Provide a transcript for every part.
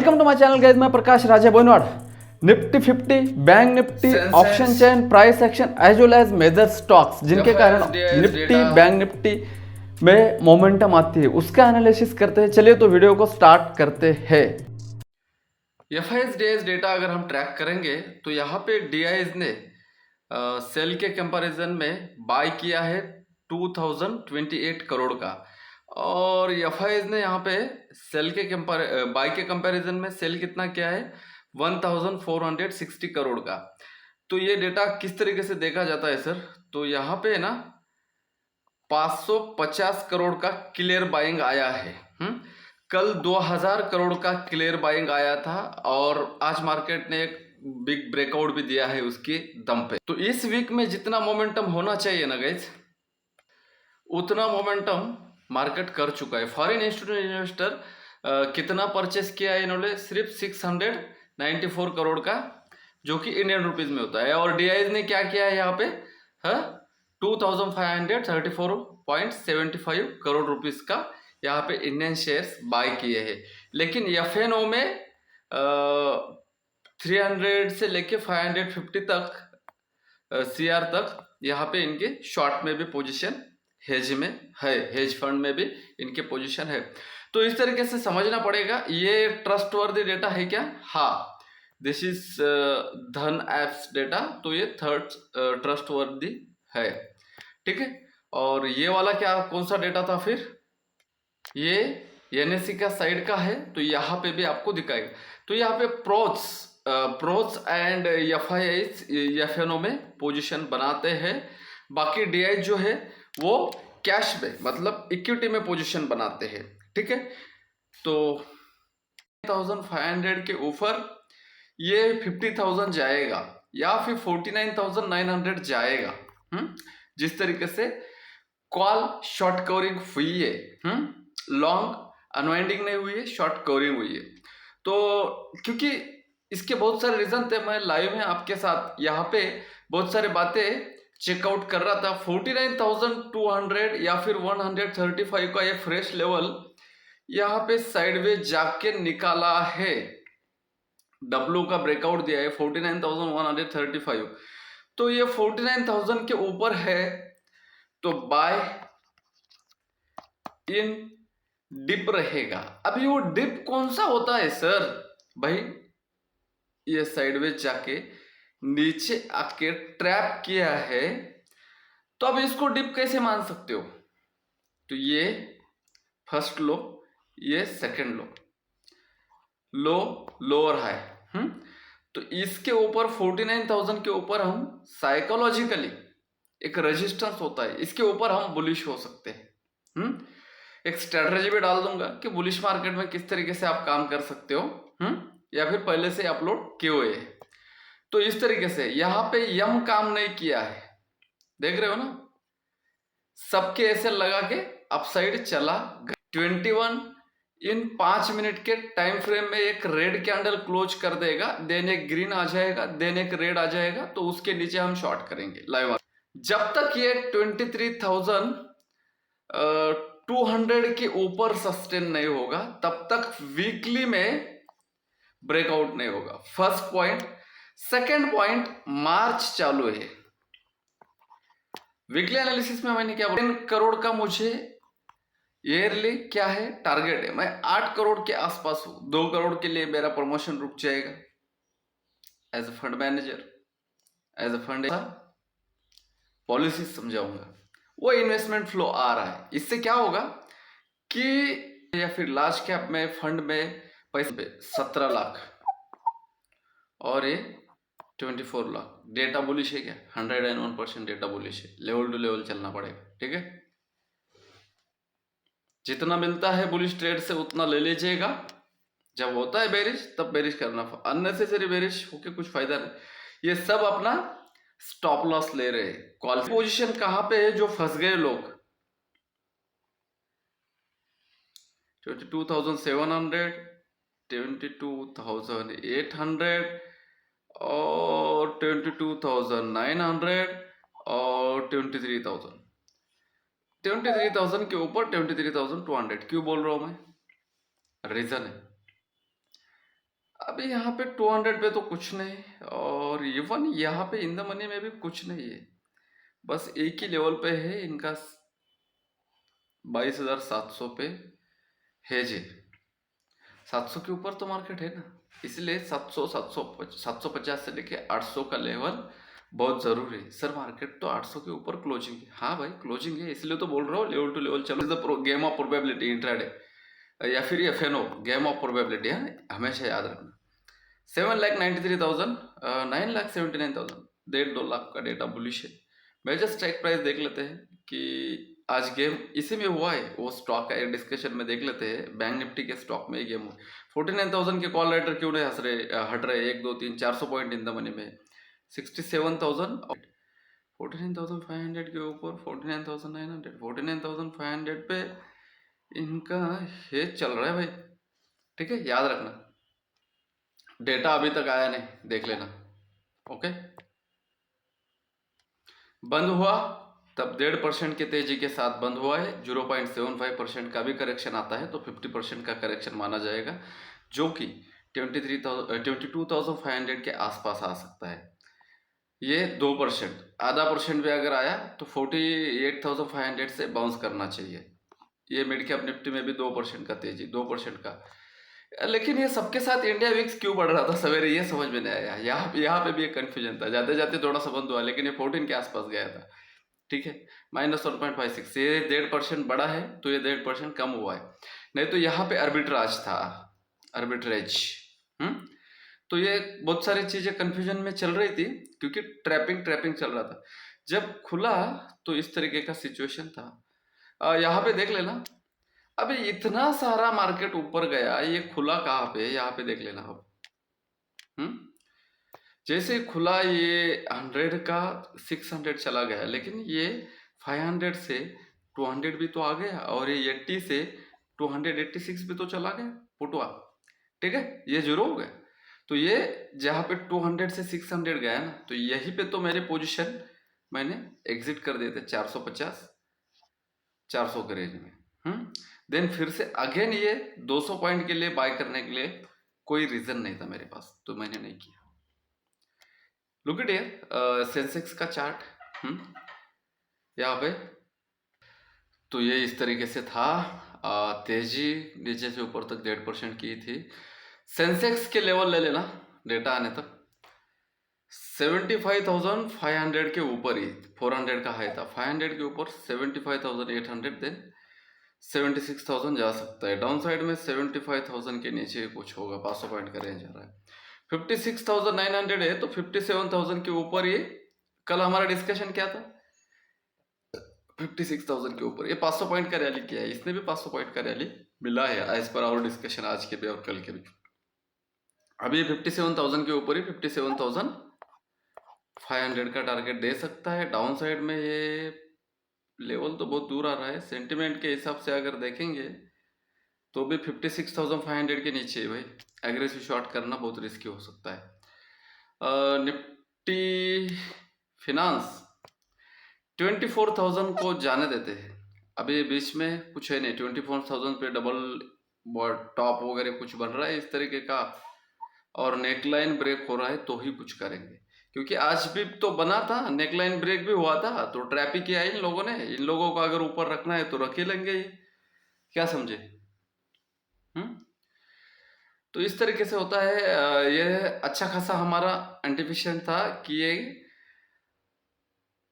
Welcome to my channel guys, मैं Prakash Raja Bonwad. Nifty 50, bank Nifty, option chain, price action as well as major stocks जिनके कारण Nifty bank Nifty में momentum आती है, उसका एनालिसिस करते हैं। चलिए तो वीडियो को स्टार्ट करते हैं। FIS डेटा अगर हम ट्रैक करेंगे तो यहाँ पे DIs ने सेल के कंपैरिजन में बाय किया है 2028 करोड़ का, और FIS ने यहाँ पे सेल के बाय के कंपैरिजन में सेल कितना किया है 1460 करोड़ का। तो ये डेटा किस तरीके से देखा जाता है सर? तो यहाँ पे ना 550 करोड़ का क्लियर बाइंग आया है। कल 2000 करोड़ का क्लियर बाइंग आया था और आज मार्केट ने एक बिग ब्रेकआउट भी दिया है उसके दम पे। तो इस वीक में जितना मोमेंटम होना चाहिए ना गाइज, उतना मोमेंटम मार्केट कर चुका है। फॉरेन इंस्टीट्यूशनल इन्वेस्टर कितना परचेस किया है इन्होंने? सिर्फ 694 करोड़ का, जो कि इंडियन रुपीज में होता है। और DIs ने क्या किया है यहाँ पे? 2534.75 करोड़ रुपीस का यहाँ पे इंडियन शेयर्स बाय किए हैं। लेकिन FNO में 300 से लेके 550 तक CR तक यहाँ पे इनके शॉर्ट में भी पोजीशन हेज में है, हेज फंड में भी इनके पोजीशन है। तो इस तरीके से समझना पड़ेगा ये ट्रस्टवर्दी डेटा है क्या? हाँ, दिस इज धन एप्स डेटा, तो ये थर्ड ट्रस्टवर्दी है, ठीक है। और ये वाला क्या, कौन सा डेटा था फिर? ये NSE का साइड का है, तो यहाँ पे भी आपको दिखाएगा। तो यहाँ पे प्रोच एंड FIS FNO में पोजीशन बनाते हैं। बाकी DI जो है वो कैश में, मतलब इक्विटी में पोजीशन बनाते हैं, ठीक है। तो 1500 के ऊपर ये 50,000 जाएगा या फिर 49,900 जाएगा। जिस तरीके से कॉल शॉर्ट कवरिंग हुई है, लॉन्ग अनवाइंडिंग नहीं हुई है, शॉर्ट कवरिंग हुई है। तो क्योंकि इसके बहुत सारे रीजन थे, मैं लाइव में आपके साथ यहाँ पे बहुत सारे बातें चेकआउट कर रहा था। 49,200 या फिर 135 का ये फ्रेश लेवल यहाँ पे साइडवेज जाके निकाला है, W का ब्रेकआउट दिया है 49,135। तो ये 49,000 के ऊपर है तो बाय इन डिप रहेगा। अभी वो डिप कौन सा होता है सर? भाई ये साइडवेज जाके नीचे आके ट्रैप किया है, तो अब इसको डिप कैसे मान सकते हो? तो ये फर्स्ट लो, ये सेकंड लो, लो लोअर हाई। तो इसके ऊपर 49,000 के ऊपर हम साइकोलॉजिकली एक रेजिस्टेंस होता है, इसके ऊपर हम बुलिश हो सकते हैं। एक स्ट्रेटजी भी डाल दूंगा कि बुलिश मार्केट में किस तरीके से आप काम कर सकते हो, या फिर पहले से अपलोड किए हुए है। तो इस तरीके से यहाँ पे यम काम नहीं किया है, देख रहे हो ना, सबके ऐसे लगा के अपसाइड चला। 21 इन 5 मिनट के टाइम फ्रेम में एक रेड कैंडल क्लोज कर देगा, देन एक ग्रीन आ जाएगा, देन एक रेड आ जाएगा, तो उसके नीचे हम शॉर्ट करेंगे लाइव। जब तक ये 23,200 के ऊपर सस्टेन नहीं होगा तब तक वीकली में ब्रेकआउट नहीं होगा। First point. सेकेंड पॉइंट, मार्च चालू है। वीकली एनालिसिस में मैंने क्या बोला, 10 करोड़ का मुझे ईयरली क्या है टारगेट है, मैं 8 करोड़ के आसपास हूं। 2 करोड़ के लिए मेरा प्रमोशन रुक जाएगा as a fund manager, as a fund policy समझाऊंगा। वो इन्वेस्टमेंट फ्लो आ रहा है, इससे क्या होगा कि या फिर लार्ज कैप में फंड में पैसे पे 17 लाख और ये 24 लाख। डेटा बुलिश है क्या? 101% डेटा बुलिश है, लेवल टू लेवल चलना पड़ेगा, ठीक है। जितना मिलता है बुलिश ट्रेड से उतना ले लीजिएगा। जब होता है बेरिश तब बेरिश करना, अननेसेसरी बेरिश होके कुछ फायदा नहीं। ये सब अपना स्टॉप लॉस ले रहे हैं। कॉल पोजीशन कहां पे है जो फंस गए लोग? 22,700, 22,800 और 22,900 और 23,000। 23,000 के ऊपर 23,200 क्यों बोल रहा हूं मैं? रीजन है अभी यहाँ पे 200 पे तो कुछ नहीं, और इवन यहाँ पे इन द मनी में भी कुछ नहीं है, बस एक ही लेवल पे है इनका, 22,700 पे है जी। 700 के ऊपर तो मार्केट है ना, इसलिए 750 से लेके 800 का लेवल बहुत जरूरी है। सर मार्केट तो 800 के ऊपर क्लोजिंग है, हाँ भाई क्लोजिंग है, इसलिए तो बोल रहा हूँ लेवल टू लेवल चलो। The game of probability intraday या फिर एफएनओ, गेम ऑफ प्रोबेबिलिटी है, हमेशा याद रखना। 7,93,000, 9,79,000, 1.5 लाख का डेटा बुलिश है। मेजर स्ट्राइक प्राइस देख लेते हैं कि आज गेम इसी में हुआ है, वो स्टॉक का एक डिस्कशन में देख लेते हैं। बैंक निफ्टी के स्टॉक में ही गेम हुआ। 49,000 के कॉल राइटर क्यों नहीं हट रहे, 1 2 3 400 पॉइंट इन द मनी में। 67,000, 49,500 के ऊपर 49,900, 49,500 पे इनका हेज चल रहा है भाई, ठीक है, याद रखना। डेटा अभी तक आया नहीं, देख लेना, ओके। बंद हुआ तब 1.5% के तेजी के साथ बंद हुआ है। 0.75% का भी करेक्शन आता है तो 50% का करेक्शन माना जाएगा, जो कि 22,500 के आसपास आ सकता है। ये 2%, आधा % भी अगर आया तो 48,500 से बाउंस करना चाहिए। ये मिड कैप निफ्टी में भी 2% का तेजी, 2% का। लेकिन ये सबके साथ इंडिया विक्स क्यों बढ़ रहा था सवेरे, ये समझ में नहीं आया। यहाँ पे भी एक कंफ्यूजन था, जाते जाते थोड़ा सा बंद हुआ लेकिन ये 14 के आसपास गया था, ठीक है। -1.56, ये 1.5% बढ़ा है तो ये 1.5% कम हुआ है, नहीं तो यहाँ पे आर्बिट्राज था, आर्बिट्रेज। तो ये बहुत सारी चीजें कंफ्यूजन में चल रही थी क्योंकि ट्रैपिंग चल रहा था। जब खुला तो इस तरीके का सिचुएशन था। यहाँ पे देख लेना, अभी इतना सारा मार्केट ऊपर गया, ये खुला कहाँ पे, यहाँ पे देख लेना अब। जैसे खुला ये 100 का 600 चला गया, लेकिन ये 500 से 200 भी तो आ गया, और ये 80 से 286 भी तो चला गया पुटवा, ठीक है, ये जीरो हो गया। तो ये जहाँ पे 200 से 600 गया ना, तो यही पे तो मेरे पोजीशन मैंने एग्जिट कर दिए थे 450 400 के रेंज में। देन फिर से अगेन ये 200 पॉइंट के लिए बाय करने के लिए कोई रीजन नहीं था मेरे पास, तो मैंने नहीं किया। लुक इट हियर, सेंसेक्स का चार्ट यहाँ पे, तो ये इस तरीके से था। तेजी नीचे से ऊपर तक 1.5% की थी। सेंसेक्स के लेवल ले लेना डेटा आने तक, 75,500 के ऊपर ही, 400 का हाई था, 500 के ऊपर 75,800, देन 76,000 जा सकता है। डाउन साइड में 75,000 के नीचे कुछ होगा, 500 पॉइंट का रेंज आ रहा है। 56,900 है तो 57,000 के ऊपर ये, कल हमारा डिस्कशन क्या था, 56,000 के ऊपर ये 500 पॉइंट का रैली किया है, इसने भी 500 पॉइंट का रैली मिला है एज पर आवर डिस्कशन आज के भी और कल के भी। अभी 57,000 के ऊपर ही 57,500 का टारगेट दे सकता है। डाउन साइड में ये लेवल तो बहुत दूर आ रहा है, सेंटिमेंट के हिसाब से अगर देखेंगे तो भी 56,500 के नीचे भाई एग्रेसिव शॉट करना बहुत रिस्की हो सकता है। निफ्टी फिनांस 24,000 को जाने देते हैं, अभी बीच में कुछ है नहीं, 24,000 पे डबल टॉप वगैरह कुछ बन रहा है इस तरीके का, और नेकलाइन ब्रेक हो रहा है तो ही कुछ करेंगे, क्योंकि आज भी तो बना था, नेकलाइन ब्रेक भी हुआ था, तो ट्रैप ही किया इन लोगों ने। इन लोगों को अगर ऊपर रखना है तो रख ही लेंगे ये, क्या समझे। तो इस तरीके से होता है। ये अच्छा खासा हमारा एंटिसिपेशन था कि ये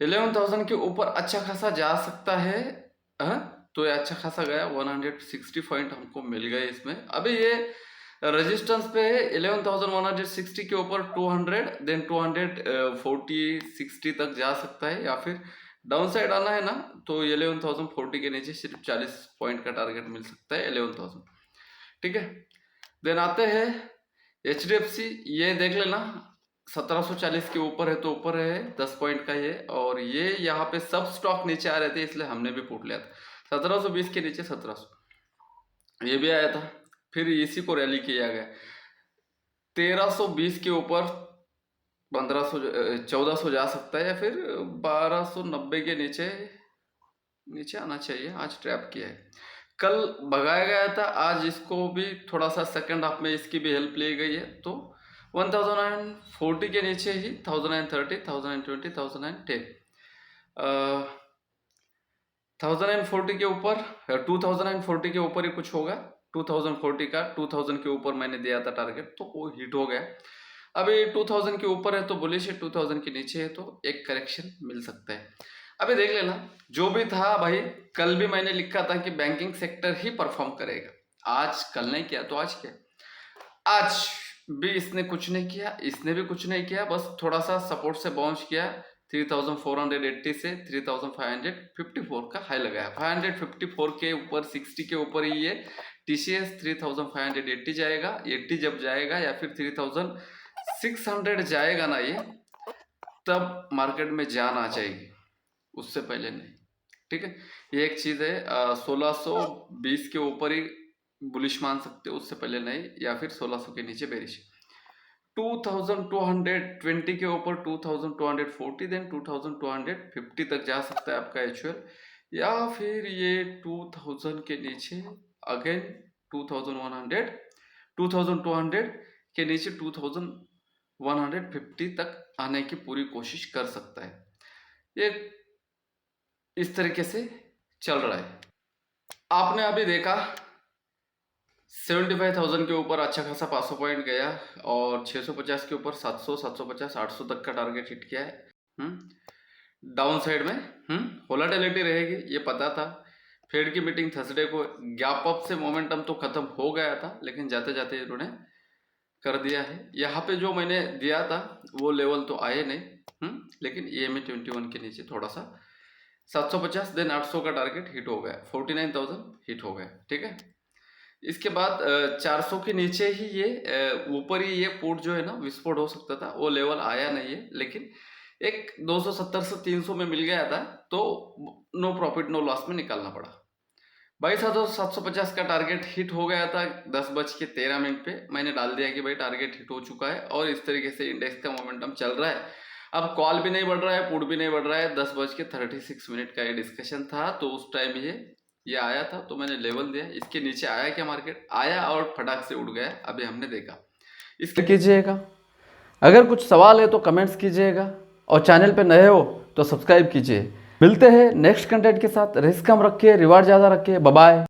11,000 के ऊपर अच्छा खासा जा सकता है। तो ये अच्छा खासा गया, 160 पॉइंट हमको मिल गए इसमें। अभी ये रेजिस्टेंस पे है 11,160 के ऊपर 200, देन 240 60 तक जा सकता है, या फिर डाउन साइड आना है ना तो 11,040 के नीचे सिर्फ 40 पॉइंट का टारगेट मिल सकता है, 11,000, ठीक है। देन आते हैं HDFC, ये देख लेना 1740 के ऊपर है तो ऊपर है 10 पॉइंट का ये, और ये यहाँ पे सब स्टॉक नीचे आ रहे थे इसलिए हमने भी पुट लिया था। 1720 के नीचे 1700 ये भी आया था, फिर इसी को रैली किया गया। 1320 के ऊपर 1400 जा सकता है, या फिर 1290 के नीचे आना चाहिए, आज ट्रैप किया है। कल भगाया गया था, आज इसको भी थोड़ा सा सेकंड हाफ में इसकी भी हेल्प ली गई है। तो 1040 के नीचे ही 1030, 1020, 1010, 1040 के ऊपर, 2040 के ऊपर ही कुछ होगा। 2040 का 2000 के ऊपर मैंने दिया था टारगेट, तो वो हिट हो गया। अभी 2000 के ऊपर है तो बुलिश है, 2000 के नीचे है तो एक करेक्शन मिल सकता है। अभी देख लेना, जो भी था भाई, कल भी मैंने लिखा था कि बैंकिंग सेक्टर ही परफॉर्म करेगा। आज कल नहीं किया तो आज किया। आज भी इसने कुछ नहीं किया, इसने भी कुछ नहीं किया, बस थोड़ा सा सपोर्ट से बाउंस किया। 3480 से 3554 का हाई लगाया। 554 के ऊपर, 60 के ऊपर ही ये टीसीएस 3580 जाएगा। 80 जब जाएगा या फिर 3600 जाएगा ना ये, तब मार्केट में जान आ जाएगी, उससे पहले नहीं। ठीक है, ये एक चीज है। 1620 के ऊपर ही बुलिश मान सकते हो, उससे पहले नहीं, या फिर 1600 के नीचे बेरिश। 2220 के ऊपर 2240, देन 2250 तक जा सकता है आपका एचयूएल, या फिर ये 2000 के नीचे अगेन 2100, 2200 के नीचे 2150 तक आने की पूरी कोशिश कर सकता है। ये इस तरीके से चल रहा है। आपने अभी देखा 75,000 के ऊपर अच्छा खासा 500 पॉइंट गया, और 650 के ऊपर 700, 750, 800 तक का टारगेट हिट किया है। डाउन साइड में वोलेटिलिटी रहेगी, ये पता था। फेड की मीटिंग थर्सडे को, गैप अप से मोमेंटम तो खत्म हो गया था, लेकिन जाते जाते इन्होंने कर दिया है। यहाँ पे जो मैंने दिया था वो लेवल तो आए नहीं, लेकिन EMA 21 के नीचे थोड़ा सा 750, देन 800 का टारगेट हिट हो गया, 49,000 हिट हो गया। ठीक है, इसके बाद 400 के नीचे ही ये ऊपर ही ये पुट जो है ना विस्फोट हो सकता था, वो लेवल आया नहीं है, लेकिन एक 270 से 300 में मिल गया था, तो नो प्रॉफिट नो लॉस में निकालना पड़ा। 22,750 का टारगेट हिट हो गया था 10:13 पे। मैंने डाल दिया कि भाई टारगेट हिट हो चुका है, और इस तरीके से इंडेक्स का मोमेंटम चल रहा है। अब कॉल भी नहीं बढ़ रहा है, पुट भी नहीं बढ़ रहा है। 10:36 का ये डिस्कशन था, तो उस टाइम ये आया था, तो मैंने लेवल दिया। इसके नीचे आया क्या मार्केट? आया और फटाक से उड़ गया। अभी हमने देखा इसके कीजिएगा। अगर कुछ सवाल है तो कमेंट्स कीजिएगा, और चैनल पे नए हो तो सब्सक्राइब कीजिए। मिलते हैं नेक्स्ट कंटेंट के साथ। रिस्क कम रखिए, रिवार्ड ज़्यादा रखिए। Bye bye.